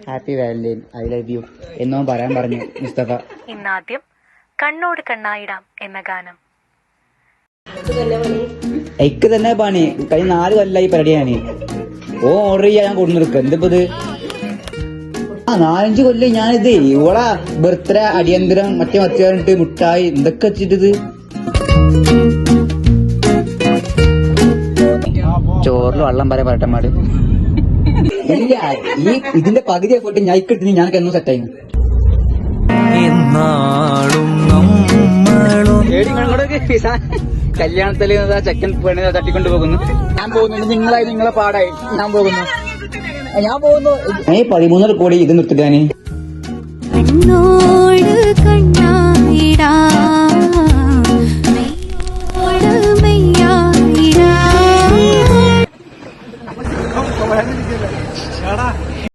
Happy valentine, I love you എന്നോ പറയാൻ പറഞ്ഞു മുസ്തഫ. ഇന്നാദ്യം കണ്ണോട് കണ്ണായിടാം എന്ന ഗാനം. എനിക്ക് തന്നെ പണി, കഴിഞ്ഞ 4 കൊല്ലായി പരിപാടിയാണ്. ഓർഡർ ചെയ്യാൻ ഞാൻ കൊണ്ടുനിൽക്കുക. എന്തിപ്പോ ഇത് 4-5 കൊല്ലം ഞാനിത് ഇവളാ ബർത്ത്ഡേ അടിയന്തരം മറ്റേ പറഞ്ഞിട്ട് മുട്ടായി എന്തൊക്കെ വെച്ചിട്ടത്. ചോറിൽ വെള്ളം പറയാൻ പറയട്ടമാട് ഇല്ല. ഇതിന്റെ പകുതി പോയിട്ട് ഞാൻ ഇക്കെടുത്തിന് ഞാനൊക്കെ എന്നോ സെറ്റായി. കല്യാണത്തിൽ ചെക്കൻ പെണ്ണിനെ തട്ടിക്കൊണ്ട് പോകുന്നു. ഞാൻ പോകുന്നുണ്ട്, നിങ്ങളായി നിങ്ങളെ പാടായി ഞാൻ പോകുന്നു. ഞാൻ പോകുന്നു. 13 കോടി ഇത് നിർത്തിട്ടാന്. കണ്ണോട്